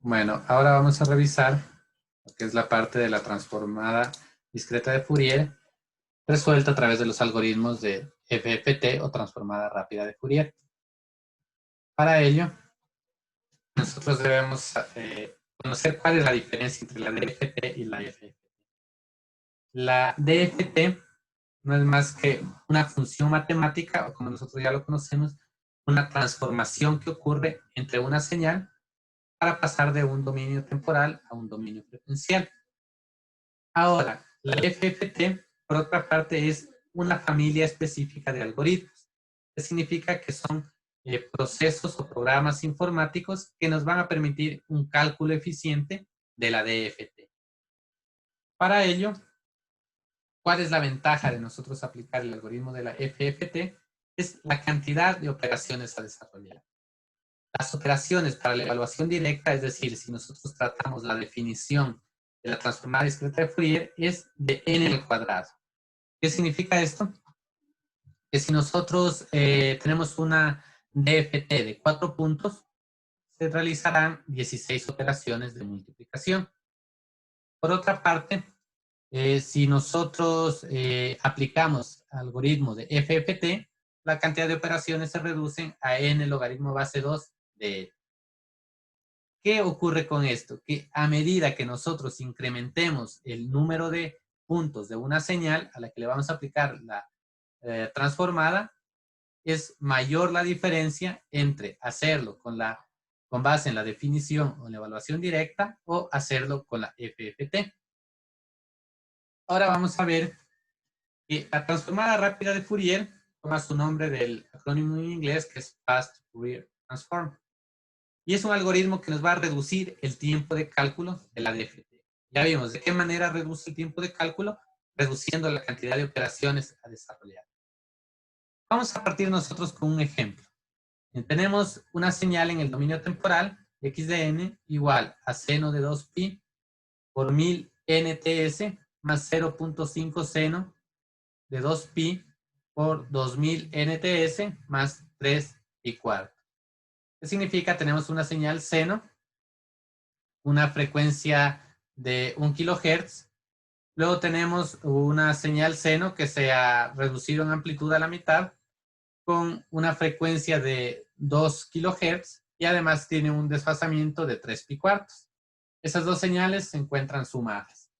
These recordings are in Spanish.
Bueno, ahora vamos a revisar lo que es la parte de la transformada discreta de Fourier resuelta a través de los algoritmos de FFT o transformada rápida de Fourier. Para ello, nosotros debemos conocer cuál es la diferencia entre la DFT y la FFT. La DFT no es más que una función matemática, o como nosotros ya lo conocemos, una transformación que ocurre entre una señal para pasar de un dominio temporal a un dominio frecuencial. Ahora, la FFT, por otra parte, es una familia específica de algoritmos. Que significa que son procesos o programas informáticos que nos van a permitir un cálculo eficiente de la DFT. Para ello, ¿cuál es la ventaja de nosotros aplicar el algoritmo de la FFT? Es la cantidad de operaciones a desarrollar. Las operaciones para la evaluación directa, es decir, si nosotros tratamos la definición de la transformada discreta de Fourier, es de n al cuadrado. ¿Qué significa esto? Que si nosotros tenemos una DFT de 4 puntos, se realizarán 16 operaciones de multiplicación. Por otra parte, si nosotros aplicamos algoritmo de FFT, la cantidad de operaciones se reducen a n logaritmo base 2 de n. ¿Qué ocurre con esto? Que a medida que nosotros incrementemos el número de puntos de una señal a la que le vamos a aplicar la transformada, es mayor la diferencia entre hacerlo con base en la definición o en la evaluación directa o hacerlo con la FFT. Ahora vamos a ver que la transformada rápida de Fourier toma su nombre del acrónimo en inglés que es Fast Fourier Transform. Y es un algoritmo que nos va a reducir el tiempo de cálculo de la DFT. Ya vimos de qué manera reduce el tiempo de cálculo, reduciendo la cantidad de operaciones a desarrollar. Vamos a partir nosotros con un ejemplo. Tenemos una señal en el dominio temporal, x de n igual a seno de 2pi por 1000 nts más 0.5 seno de 2pi por 2000 nts más 3 y cuarto. ¿Qué significa? Tenemos una señal seno, una frecuencia de 1 kHz. Luego tenemos una señal seno que se ha reducido en amplitud a la mitad con una frecuencia de 2 kHz y además tiene un desfasamiento de 3 pi cuartos. Esas dos señales se encuentran sumadas.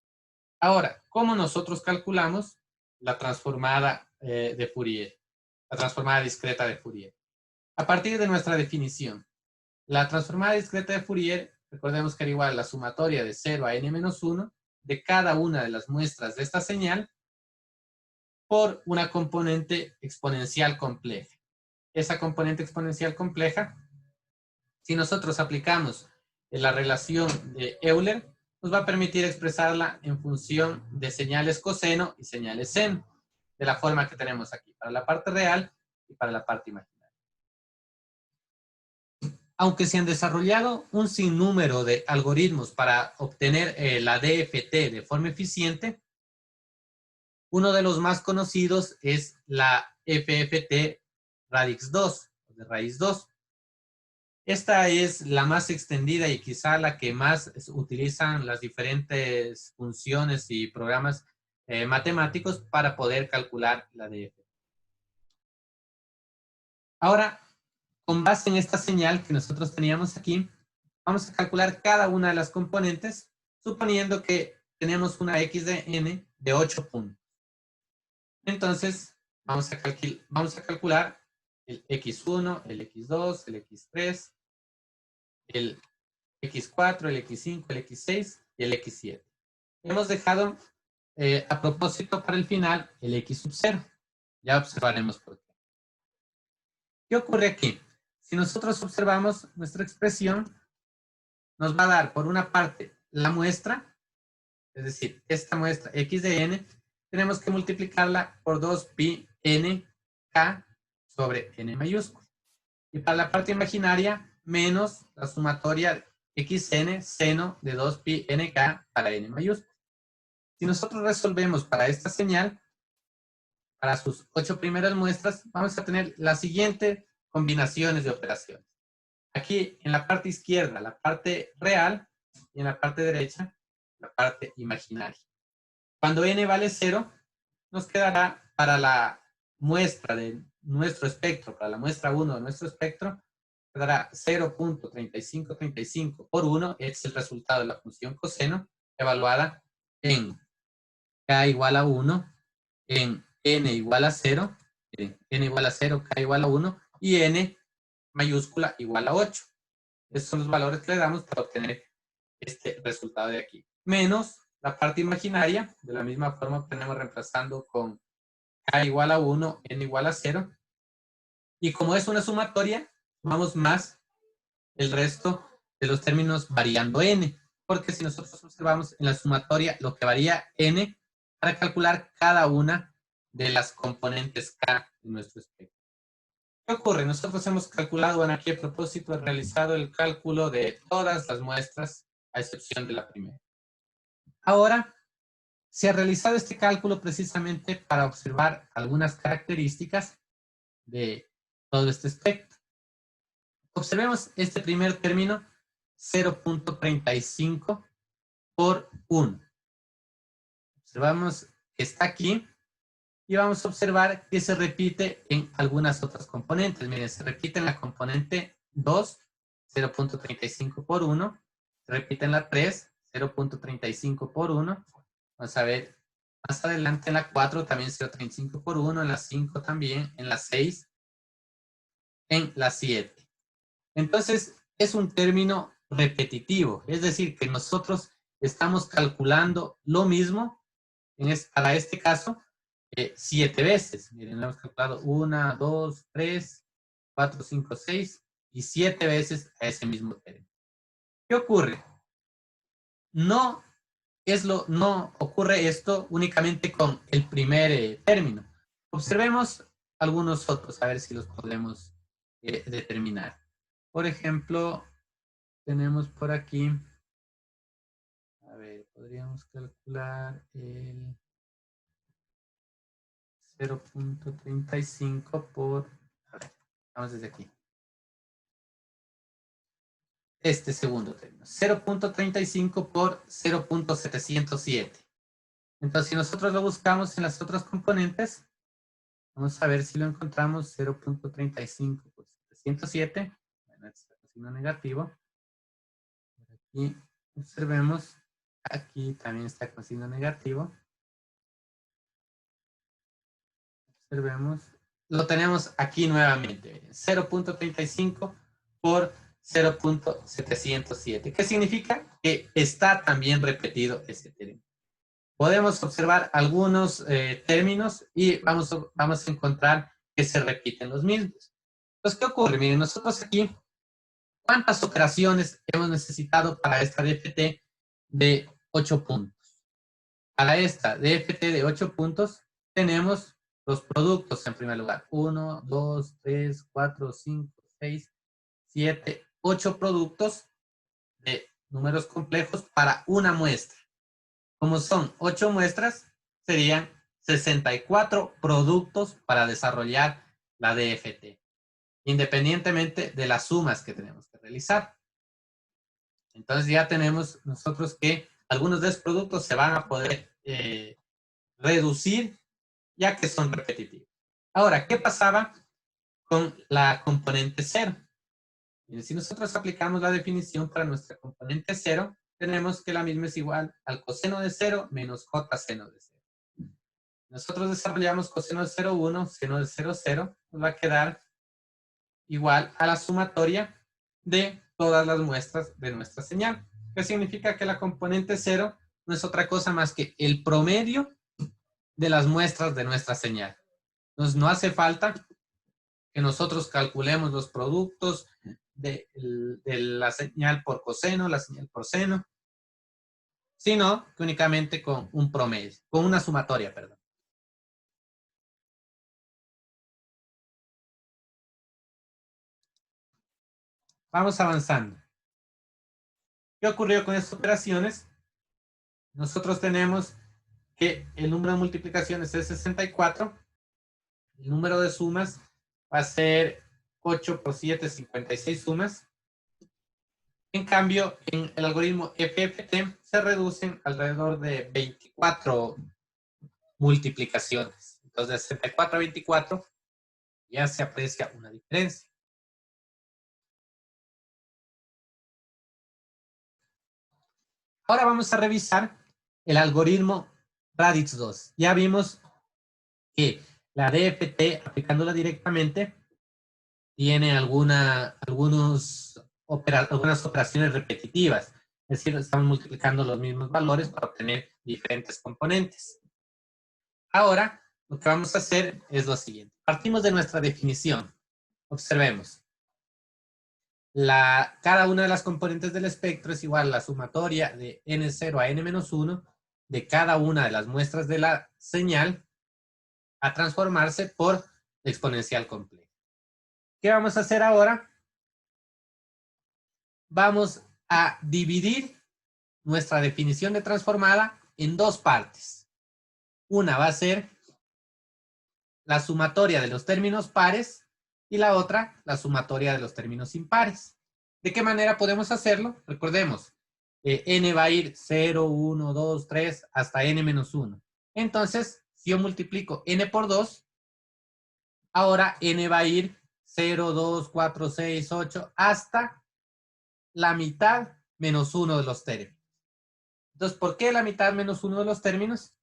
Ahora, ¿cómo nosotros calculamos la transformada de Fourier? La transformada discreta de Fourier. A partir de nuestra definición, la transformada discreta de Fourier, recordemos que era igual a la sumatoria de 0 a n-1 de cada una de las muestras de esta señal por una componente exponencial compleja. Esa componente exponencial compleja, si nosotros aplicamos la relación de Euler, nos va a permitir expresarla en función de señales coseno y señales seno, de la forma que tenemos aquí, para la parte real y para la parte imaginaria. Aunque se han desarrollado un sinnúmero de algoritmos para obtener la DFT de forma eficiente, uno de los más conocidos es la FFT radix 2, de raíz 2. Esta es la más extendida y quizá la que más utilizan las diferentes funciones y programas matemáticos para poder calcular la DFT. Ahora, con base en esta señal que nosotros teníamos aquí, vamos a calcular cada una de las componentes, suponiendo que tenemos una x de n de 8 puntos. Entonces, vamos a calcular el x1, el x2, el x3, el x4, el x5, el x6 y el x7. Hemos dejado a propósito para el final el x sub 0. Ya observaremos por qué. ¿Qué ocurre aquí? Si nosotros observamos nuestra expresión, nos va a dar por una parte la muestra, es decir, esta muestra x de n, tenemos que multiplicarla por 2pi n k sobre n mayúscula. Y para la parte imaginaria, menos la sumatoria xn seno de 2pi nk para n mayúscula. Si nosotros resolvemos para esta señal, para sus 8 primeras muestras, vamos a tener las siguientes combinaciones de operaciones. Aquí en la parte izquierda, la parte real, y en la parte derecha, la parte imaginaria. Cuando n vale 0, nos quedará para la muestra de nuestro espectro, para la muestra 1 de nuestro espectro, quedará 0.3535 por 1, es el resultado de la función coseno, evaluada en k igual a 1, en n igual a 0, n igual a 0, k igual a 1, y n mayúscula igual a 8. Esos son los valores que le damos para obtener este resultado de aquí. Menos la parte imaginaria, de la misma forma obtenemos reemplazando con k igual a 1, n igual a 0. Y como es una sumatoria, sumamos más el resto de los términos variando n. Porque si nosotros observamos en la sumatoria lo que varía n para calcular cada una de las componentes k de nuestro espectro. ¿Qué ocurre? Nosotros hemos calculado, bueno, aquí a propósito he realizado el cálculo de todas las muestras, a excepción de la primera. Ahora, se ha realizado este cálculo precisamente para observar algunas características de todo este espectro. Observemos este primer término, 0.35 por 1. Observamos que está aquí y vamos a observar que se repite en algunas otras componentes. Miren, se repite en la componente 2, 0.35 por 1. Se repite en la 3, 0.35 por 1. Vamos a ver más adelante en la 4 también 0.35 por 1. En la 5 también. En la 6. En la 7. Entonces, es un término repetitivo. Es decir, que nosotros estamos calculando lo mismo para este caso 7 veces. Miren, lo hemos calculado 1, 2, 3, 4, 5, 6 y 7 veces a ese mismo término. ¿Qué ocurre? No ocurre esto únicamente con el primer término. Observemos algunos otros, a ver si los podemos determinar. Por ejemplo, tenemos por aquí, a ver, podríamos calcular el 0.35 por, a ver, vamos desde aquí. Este segundo término, 0.35 por 0.707. Entonces, si nosotros lo buscamos en las otras componentes, vamos a ver si lo encontramos 0.35 por 707. Bueno, este es signo negativo. Aquí observemos, aquí también está con signo negativo. Observemos, lo tenemos aquí nuevamente, 0.35 por 0.707. ¿Qué significa? Que está también repetido este término. Podemos observar algunos términos y vamos a encontrar que se repiten los mismos. Entonces, ¿qué ocurre? Miren, nosotros aquí, ¿cuántas operaciones hemos necesitado para esta DFT de 8 puntos? Para esta DFT de 8 puntos, tenemos los productos en primer lugar. 1, 2, 3, 4, 5, 6, 7, 8 productos de números complejos para una muestra. Como son 8 muestras, serían 64 productos para desarrollar la DFT, independientemente de las sumas que tenemos que realizar. Entonces ya tenemos nosotros que algunos de esos productos se van a poder reducir ya que son repetitivos. Ahora, ¿qué pasaba con la componente 0? Si nosotros aplicamos la definición para nuestra componente 0, tenemos que la misma es igual al coseno de 0 menos j seno de 0. Nosotros desarrollamos coseno de 0, 1, seno de 0, 0, nos va a quedar igual a la sumatoria de todas las muestras de nuestra señal. ¿Qué significa? Que la componente 0 no es otra cosa más que el promedio de las muestras de nuestra señal. Entonces, no hace falta que nosotros calculemos los productos de la señal por coseno, la señal por seno, sino que únicamente con un promedio, con una sumatoria, perdón. Vamos avanzando. ¿Qué ocurrió con estas operaciones? Nosotros tenemos que el número de multiplicaciones es 64, el número de sumas va a ser 8 por 7, 56 sumas, En cambio, en el algoritmo FFT se reducen alrededor de 24 multiplicaciones. Entonces, de 64 a 24 ya se aprecia una diferencia. Ahora vamos a revisar el algoritmo Radix 2. Ya vimos que la DFT, aplicándola directamente, tiene algunas operaciones repetitivas. Es decir, estamos multiplicando los mismos valores para obtener diferentes componentes. Ahora, lo que vamos a hacer es lo siguiente. Partimos de nuestra definición. Observemos. Cada una de las componentes del espectro es igual a la sumatoria de n0 a n-1 de cada una de las muestras de la señal a transformarse por exponencial compleja. ¿Qué vamos a hacer ahora? Vamos a dividir nuestra definición de transformada en dos partes. Una va a ser la sumatoria de los términos pares y la otra la sumatoria de los términos impares. ¿De qué manera podemos hacerlo? Recordemos, n va a ir 0, 1, 2, 3 hasta n-1. Entonces, si yo multiplico n por 2, ahora n va a ir 0, 2, 4, 6, 8 hasta la mitad menos 1 de los términos. Entonces, ¿por qué la mitad menos 1 de los términos?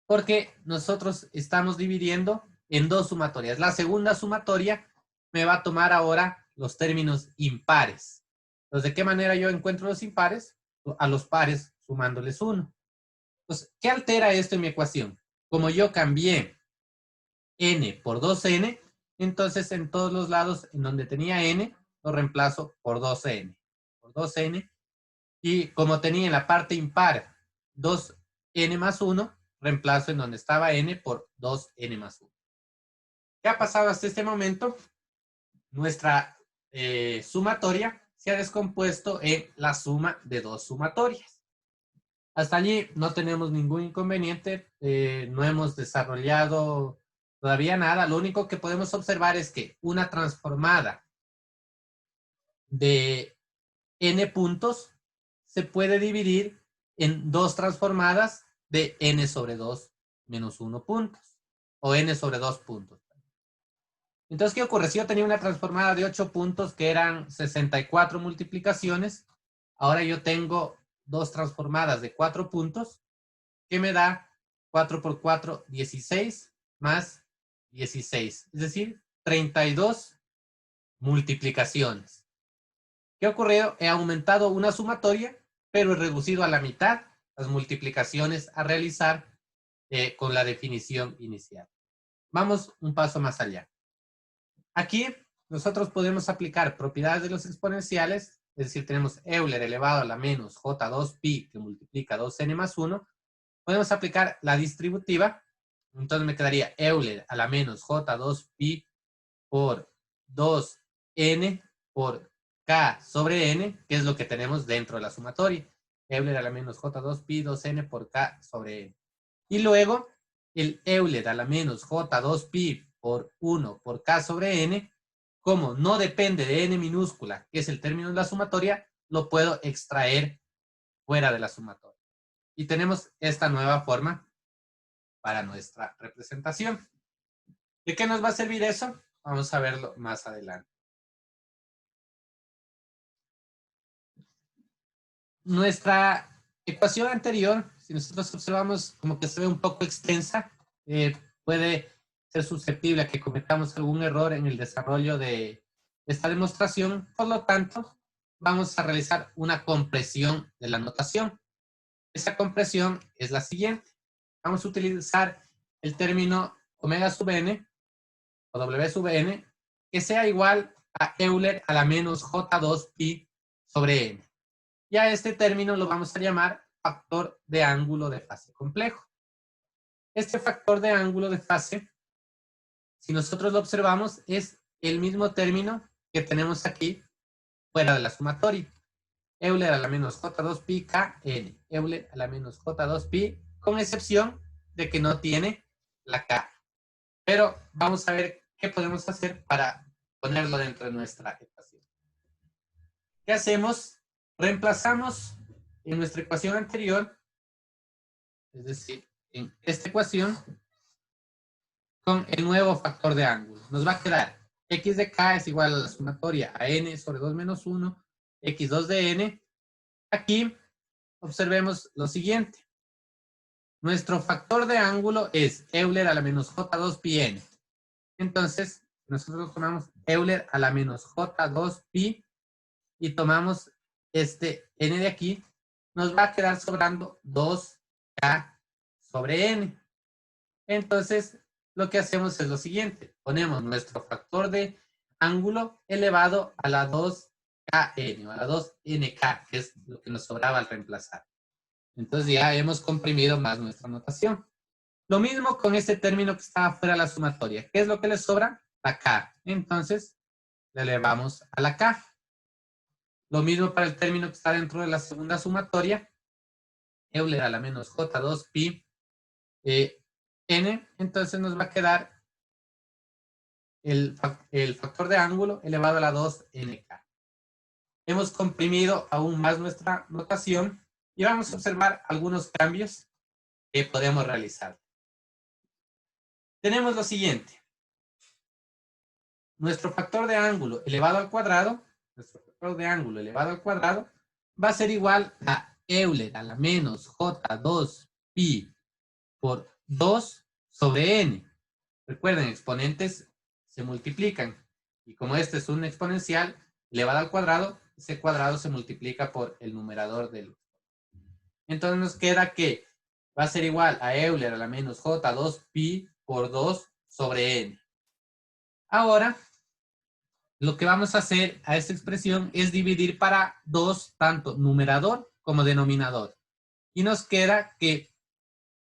Porque nosotros estamos dividiendo en dos sumatorias. La segunda sumatoria me va a tomar ahora los términos impares. Entonces, ¿de qué manera yo encuentro los impares? A los pares sumándoles 1. Entonces, ¿qué altera esto en mi ecuación? Como yo cambié n por 2n, entonces en todos los lados en donde tenía n, lo reemplazo por 2n. Por 2n. Y como tenía en la parte impar 2n más 1, reemplazo en donde estaba n por 2n más 1. ¿Qué ha pasado hasta este momento? Nuestra sumatoria se ha descompuesto en la suma de dos sumatorias. Hasta allí no tenemos ningún inconveniente, no hemos desarrollado todavía nada. Lo único que podemos observar es que una transformada de n puntos se puede dividir en dos transformadas de n sobre 2 menos 1 puntos, o n sobre 2 puntos. Entonces, ¿qué ocurre? Si yo tenía una transformada de 8 puntos que eran 64 multiplicaciones, ahora yo tengo dos transformadas de 4 puntos, que me da 4 por 4, 16, más 16, es decir, 32 multiplicaciones. ¿Qué ha ocurrido? He aumentado una sumatoria, pero he reducido a la mitad las multiplicaciones a realizar con la definición inicial. Vamos un paso más allá. Aquí nosotros podemos aplicar propiedades de los exponenciales, es decir, tenemos Euler elevado a la menos J2pi que multiplica 2n más 1. Podemos aplicar la distributiva, entonces me quedaría Euler a la menos J2pi por 2n por k sobre n, que es lo que tenemos dentro de la sumatoria. Euler a la menos J2pi 2n por k sobre n. Y luego el Euler a la menos J2pi por 1 por k sobre n, como no depende de n minúscula, que es el término de la sumatoria, lo puedo extraer fuera de la sumatoria. Y tenemos esta nueva forma para nuestra representación. ¿De qué nos va a servir eso? Vamos a verlo más adelante. Nuestra ecuación anterior, si nosotros observamos como que se ve un poco extensa, puede ser susceptible a que cometamos algún error en el desarrollo de esta demostración. Por lo tanto, vamos a realizar una compresión de la notación. Esa compresión es la siguiente. Vamos a utilizar el término omega sub n o w sub n que sea igual a Euler a la menos J2pi sobre n. Y a este término lo vamos a llamar factor de ángulo de fase complejo. Este factor de ángulo de fase, si nosotros lo observamos, es el mismo término que tenemos aquí fuera de la sumatoria. Euler a la menos J2pi Kn. Euler a la menos J2pi, con excepción de que no tiene la K. Pero vamos a ver qué podemos hacer para ponerlo dentro de nuestra ecuación. ¿qué hacemos? Reemplazamos en nuestra ecuación anterior, es decir, en esta ecuación, con el nuevo factor de ángulo. Nos va a quedar x de k es igual a la sumatoria a n sobre 2 menos 1, x2 de n. Aquí observemos lo siguiente. Nuestro factor de ángulo es Euler a la menos J2 pi n. Entonces, nosotros tomamos Euler a la menos J2 pi y tomamos este n de aquí. Nos va a quedar sobrando 2k sobre n. Entonces, lo que hacemos es lo siguiente. Ponemos nuestro factor de ángulo elevado a la 2kn, o a la 2nk, que es lo que nos sobraba al reemplazar. Entonces ya hemos comprimido más nuestra notación. Lo mismo con este término que está fuera de la sumatoria. ¿Qué es lo que le sobra? La k. Entonces, le elevamos a la k. Lo mismo para el término que está dentro de la segunda sumatoria. Euler a la menos J2 pi n. Entonces nos va a quedar el factor de ángulo elevado a la 2nk. Hemos comprimido aún más nuestra notación y vamos a observar algunos cambios que podemos realizar. Tenemos lo siguiente. Nuestro factor de ángulo elevado al cuadrado, va a ser igual a Euler a la menos J2 pi por 2 sobre n. Recuerden, exponentes se multiplican. Y como este es un exponencial elevado al cuadrado, ese cuadrado se multiplica por el numerador del. Entonces nos queda que va a ser igual a Euler a la menos J2 pi por 2 sobre n. Ahora, lo que vamos a hacer a esta expresión es dividir para 2 tanto numerador como denominador. Y nos queda que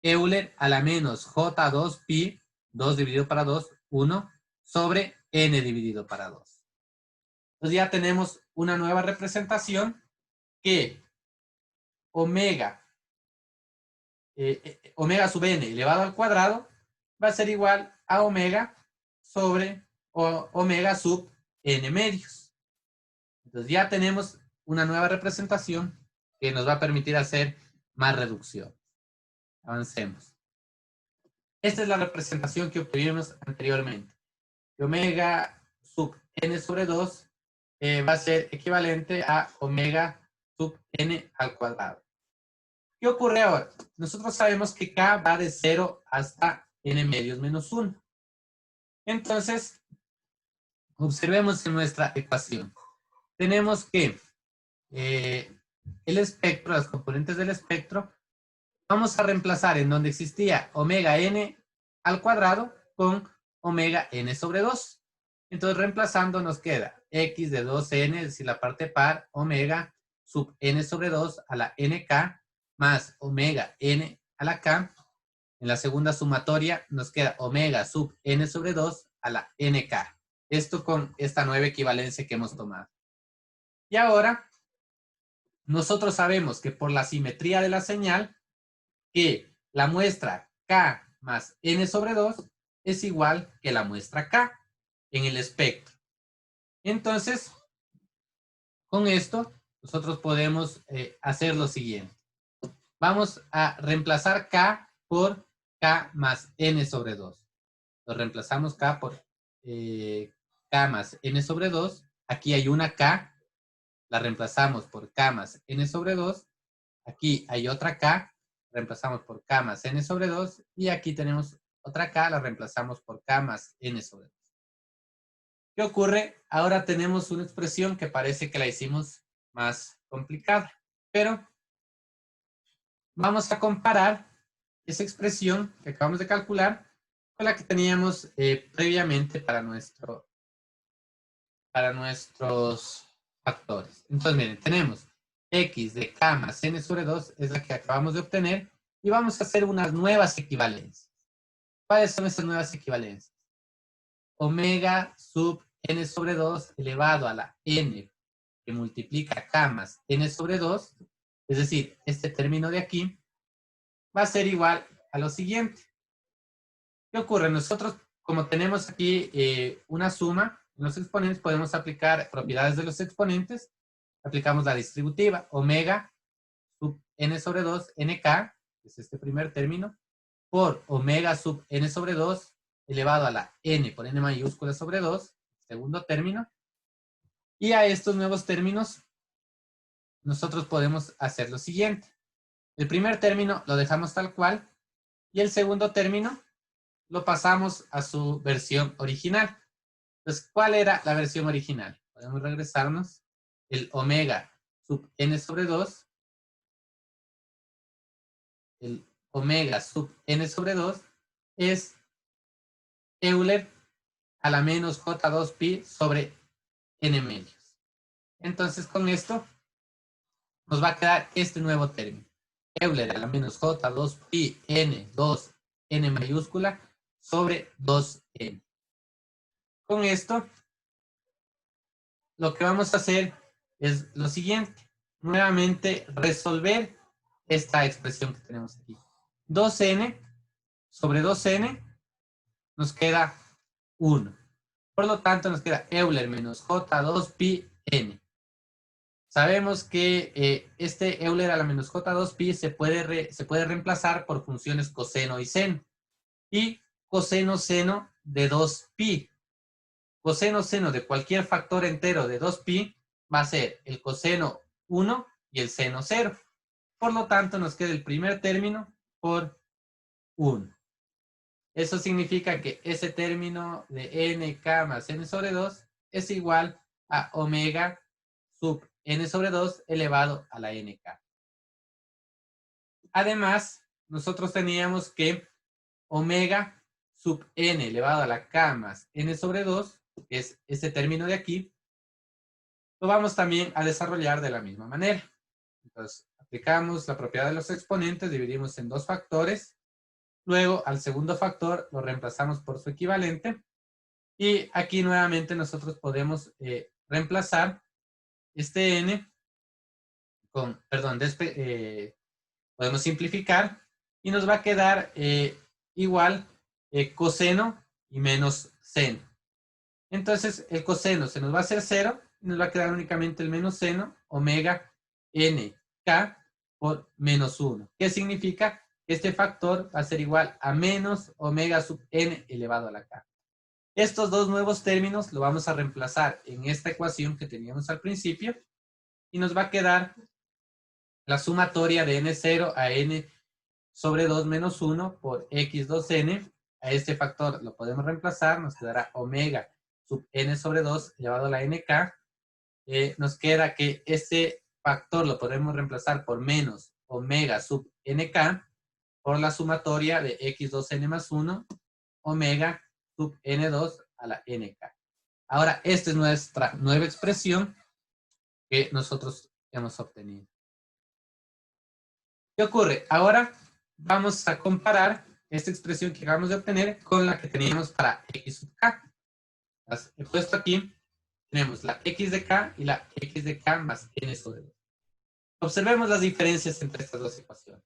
Euler a la menos J2 pi, 2 dividido para 2, 1, sobre n dividido para 2. Entonces ya tenemos una nueva representación que omega sub n elevado al cuadrado va a ser igual a omega sobre omega sub n medios. Entonces ya tenemos una nueva representación que nos va a permitir hacer más reducción. Avancemos. Esta es la representación que obtuvimos anteriormente. Omega sub n sobre 2 va a ser equivalente a omega sub n al cuadrado. ¿Qué ocurre ahora? Nosotros sabemos que k va de 0 hasta n medios menos 1. Entonces, observemos en nuestra ecuación. Tenemos que el espectro, las componentes del espectro, vamos a reemplazar en donde existía omega n al cuadrado con omega n sobre 2. Entonces, reemplazando nos queda x de 2n, es decir, la parte par, omega sub n sobre 2 a la nk, más omega n a la k. En la segunda sumatoria nos queda omega sub n sobre 2 a la nk. Esto con esta nueva equivalencia que hemos tomado. Y ahora, nosotros sabemos que por la simetría de la señal, que la muestra k más n sobre 2 es igual que la muestra k en el espectro. Entonces, con esto, nosotros podemos hacer lo siguiente. Vamos a reemplazar k por k más n sobre 2. Lo reemplazamos k por k más n sobre 2. Aquí hay una k. La reemplazamos por k más n sobre 2. Aquí hay otra k. Reemplazamos por k más n sobre 2. Y aquí tenemos otra k. La reemplazamos por k más n sobre 2. ¿Qué ocurre? Ahora tenemos una expresión que parece que la hicimos más complicada. Pero vamos a comparar esa expresión que acabamos de calcular con la que teníamos previamente para nuestros factores. Entonces, miren, tenemos x de k más n sobre 2 es la que acabamos de obtener y vamos a hacer unas nuevas equivalencias. ¿Cuáles son esas nuevas equivalencias? Omega sub n sobre 2 elevado a la n que multiplica k más n sobre 2, es decir, este término de aquí, va a ser igual a lo siguiente. ¿Qué ocurre? Nosotros, como tenemos aquí una suma en los exponentes, podemos aplicar propiedades de los exponentes. aplicamos la distributiva, omega sub n sobre 2, nk, que es este primer término, por omega sub n sobre 2 elevado a la n por n mayúscula sobre 2, segundo término. Y a estos nuevos términos nosotros podemos hacer lo siguiente. El primer término lo dejamos tal cual y el segundo término lo pasamos a su versión original. Entonces, ¿cuál era la versión original? Podemos regresarnos. El omega sub n sobre 2. El omega sub n sobre 2 es Euler a la menos J2 pi sobre n medios. Entonces, con esto nos va a quedar este nuevo término. Euler a la menos J2 pi n 2 n mayúscula sobre 2n. Con esto, lo que vamos a hacer es lo siguiente. Nuevamente, resolver esta expresión que tenemos aquí. 2n sobre 2n nos queda 1. Por lo tanto, nos queda Euler menos J2 pi n. Sabemos que este Euler a la menos J2 pi se puede reemplazar por funciones coseno y seno. Y coseno seno de 2 pi. Coseno seno de cualquier factor entero de 2 pi va a ser el coseno 1 y el seno 0. Por lo tanto, nos queda el primer término por 1. Eso significa que ese término de nk más n sobre 2 es igual a omega sub n sobre 2 elevado a la nk. Además, nosotros teníamos que omega sub n elevado a la k más n sobre 2, que es este término de aquí, lo vamos también a desarrollar de la misma manera. Entonces, aplicamos la propiedad de los exponentes, dividimos en dos factores. Luego, al segundo factor lo reemplazamos por su equivalente. Y aquí nuevamente nosotros podemos reemplazar este n con, perdón, podemos simplificar y nos va a quedar igual coseno y menos seno. Entonces, el coseno se nos va a hacer 0 y nos va a quedar únicamente el menos seno, omega nk por menos 1. ¿Qué significa? Este factor va a ser igual a menos omega sub n elevado a la k. Estos dos nuevos términos lo vamos a reemplazar en esta ecuación que teníamos al principio y nos va a quedar la sumatoria de n0 a n sobre 2 menos 1 por x2n. A este factor lo podemos reemplazar, nos quedará omega sub n sobre 2 elevado a la nk. Nos queda que este factor lo podemos reemplazar por menos omega sub nk por la sumatoria de x2n más 1, omega sub n2 a la nk. Ahora, esta es nuestra nueva expresión que nosotros hemos obtenido. ¿Qué ocurre? Ahora vamos a comparar esta expresión que acabamos de obtener con la que teníamos para x sub k. Las he puesto aquí. Tenemos la x de k y la x de k más n sobre 2. Observemos las diferencias entre estas dos ecuaciones.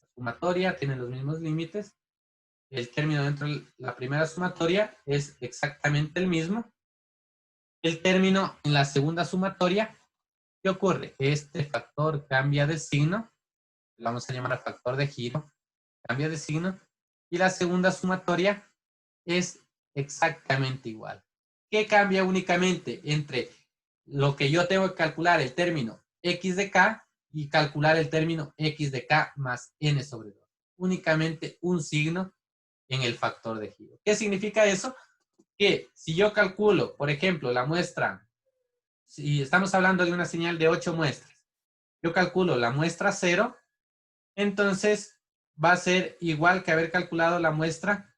La sumatoria tiene los mismos límites. El término dentro de la primera sumatoria es exactamente el mismo. El término en la segunda sumatoria, ¿qué ocurre? Este factor cambia de signo. Lo vamos a llamar factor de giro. Cambia de signo. Y la segunda sumatoria es exactamente igual. ¿Qué cambia únicamente entre lo que yo tengo que calcular, el término x de k, y calcular el término x de k más n sobre 2? Únicamente un signo en el factor de giro. ¿Qué significa eso? Que si yo calculo, por ejemplo, la muestra, si estamos hablando de una señal de 8 muestras, yo calculo la muestra 0, entonces va a ser igual que haber calculado la muestra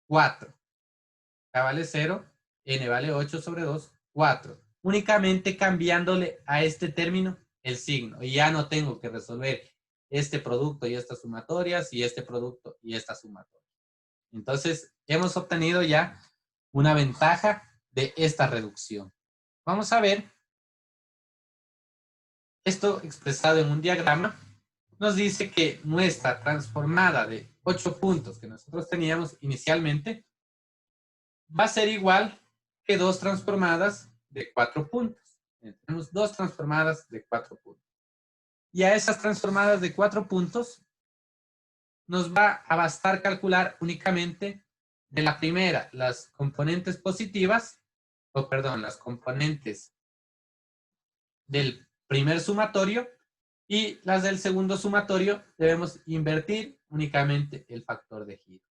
4. K vale 0, n vale 8 sobre 2, 4. Únicamente cambiándole a este término el signo. Y ya no tengo que resolver este producto y estas sumatorias y este producto y esta sumatoria. Entonces, hemos obtenido ya una ventaja de esta reducción. Vamos a ver esto expresado en un diagrama. Nos dice que nuestra transformada de 8 puntos que nosotros teníamos inicialmente va a ser igual que dos transformadas de 4 puntos. Tenemos dos transformadas de 4 puntos. Y a esas transformadas de 4 puntos nos va a bastar calcular únicamente de la primera las componentes positivas, o perdón, las componentes del primer sumatorio, y las del segundo sumatorio debemos invertir únicamente el factor de giro.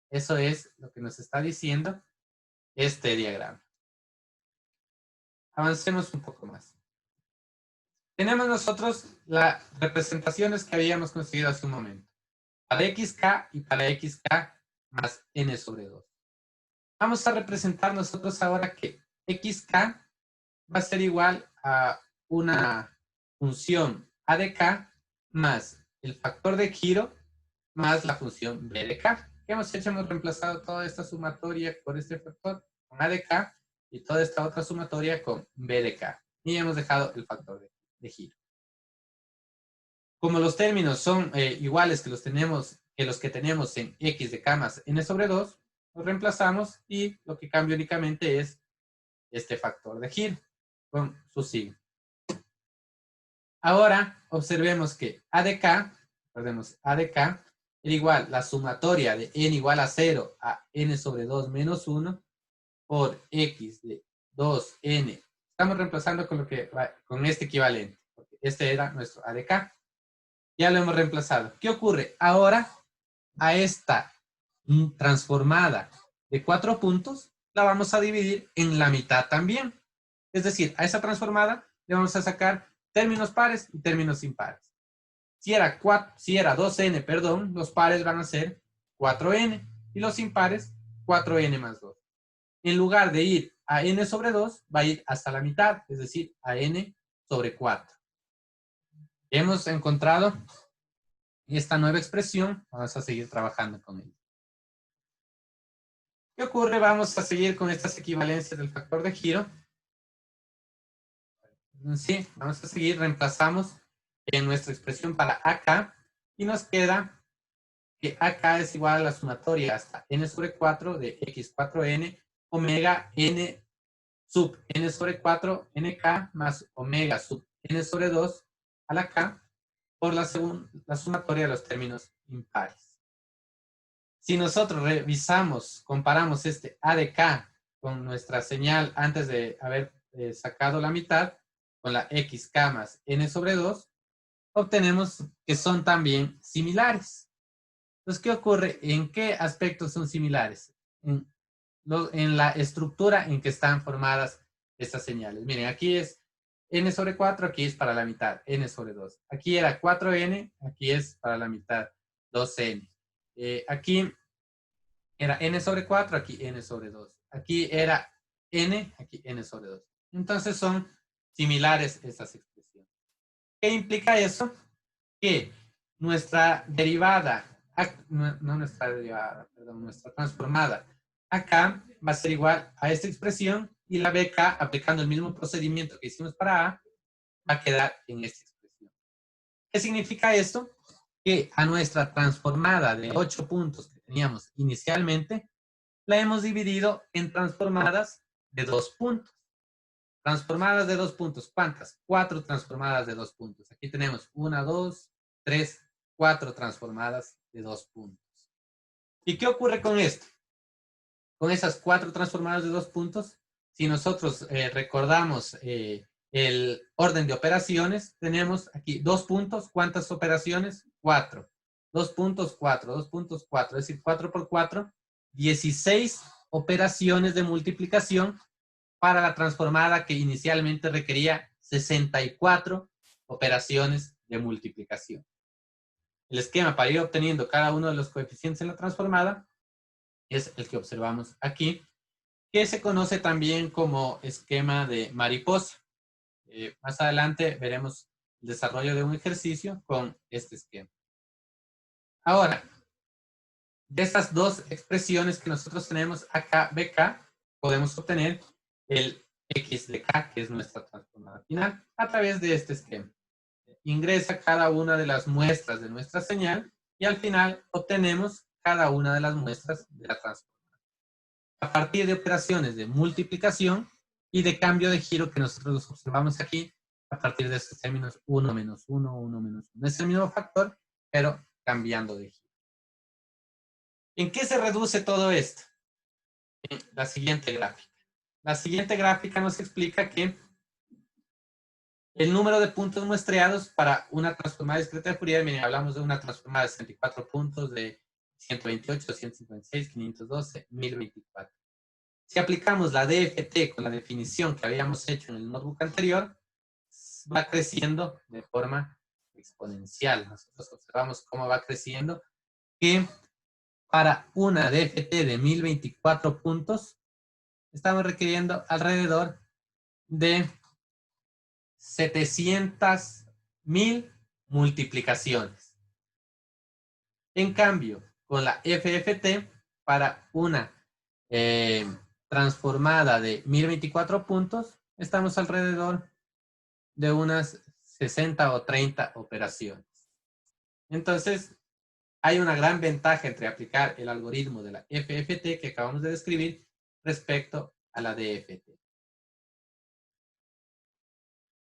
Eso es lo que nos está diciendo este diagrama. Avancemos un poco más. Tenemos nosotros las representaciones que habíamos conseguido hace un momento. Para xk y para xk más n sobre 2. Vamos a representar nosotros ahora que xk va a ser igual a una función a de k más el factor de giro más la función b de k. ¿Qué hemos hecho? Hemos reemplazado toda esta sumatoria por este factor con a de k y toda esta otra sumatoria con b de k. Y hemos dejado el factor de giro. Como los términos son iguales que los que tenemos en x de k más n sobre 2, los reemplazamos y lo que cambia únicamente es este factor de giro con su signo. Ahora observemos que a de k, recordemos, a de k era igual la sumatoria de n igual a 0 a n sobre 2 menos 1 por x de 2n. Estamos reemplazando con este equivalente, porque este era nuestro a de k. Ya lo hemos reemplazado. ¿Qué ocurre? Ahora a esta transformada de 4 puntos la vamos a dividir en la mitad también. Es decir, a esa transformada le vamos a sacar términos pares y términos impares. Si era 2n, perdón, los pares van a ser 4n y los impares 4n más 2. En lugar de ir a n sobre 2, va a ir hasta la mitad, es decir, a n sobre 4. Hemos encontrado esta nueva expresión, vamos a seguir trabajando con ella. ¿Qué ocurre? Vamos a seguir con estas equivalencias del factor de giro. Sí, vamos a seguir, reemplazamos en nuestra expresión para AK y nos queda que AK es igual a la sumatoria hasta n sobre 4 de x4n omega n sub n sobre 4 nk más omega sub n sobre 2 a la k por la sumatoria de los términos impares. Si nosotros revisamos, comparamos este a de k con nuestra señal antes de haber sacado la mitad, con la xk más n sobre 2, obtenemos que son también similares. Entonces, ¿qué ocurre? ¿En qué aspectos son similares? En la estructura en que están formadas estas señales. Miren, aquí es n sobre 4, aquí es para la mitad, n sobre 2. Aquí era 4n, aquí es para la mitad, 2n. Aquí era n sobre 4, aquí n sobre 2. Aquí era n, aquí n sobre 2. Entonces son similares estas expresiones. ¿Qué implica eso? Que nuestra derivada, no nuestra derivada, perdón, nuestra transformada acá va a ser igual a esta expresión y la BK, aplicando el mismo procedimiento que hicimos para A, va a quedar en esta expresión. ¿Qué significa esto? Que a nuestra transformada de 8 puntos que teníamos inicialmente, la hemos dividido en transformadas de 2 puntos. Transformadas de 2 puntos. ¿Cuántas? 4 transformadas de 2 puntos. Aquí tenemos 1, 2, 3, 4 transformadas de 2 puntos. ¿Y qué ocurre con esto? Con esas 4 transformadas de 2 puntos, si nosotros recordamos el orden de operaciones, tenemos aquí 2 puntos. ¿Cuántas operaciones? 4. 2 puntos, 4. 2 puntos, 4. Es decir, 4 por 4, 16 operaciones de multiplicación para la transformada que inicialmente requería 64 operaciones de multiplicación. El esquema para ir obteniendo cada uno de los coeficientes en la transformada es el que observamos aquí, que se conoce también como esquema de mariposa. Más adelante veremos el desarrollo de un ejercicio con este esquema. Ahora, de estas dos expresiones que nosotros tenemos acá, BK, podemos obtener el x de k, que es nuestra transformada final, a través de este esquema. Ingresa cada una de las muestras de nuestra señal y al final obtenemos cada una de las muestras de la transformada. A partir de operaciones de multiplicación, y de cambio de giro que nosotros observamos aquí a partir de estos términos 1 menos 1, 1 menos 1. Es el mismo factor, pero cambiando de giro. ¿En qué se reduce todo esto? En la siguiente gráfica. La siguiente gráfica nos explica que el número de puntos muestreados para una transformada discreta de Fourier, miren, hablamos de una transformada de 64 puntos, de 128, 156, 512, 1024. Si aplicamos la DFT con la definición que habíamos hecho en el notebook anterior, va creciendo de forma exponencial. Nosotros observamos cómo va creciendo, que para una DFT de 1024 puntos, estamos requiriendo alrededor de 700,000 multiplicaciones. En cambio, con la FFT, para una transformada de 1024 puntos, estamos alrededor de unas 60 o 30 operaciones. Entonces, hay una gran ventaja entre aplicar el algoritmo de la FFT que acabamos de describir respecto a la DFT.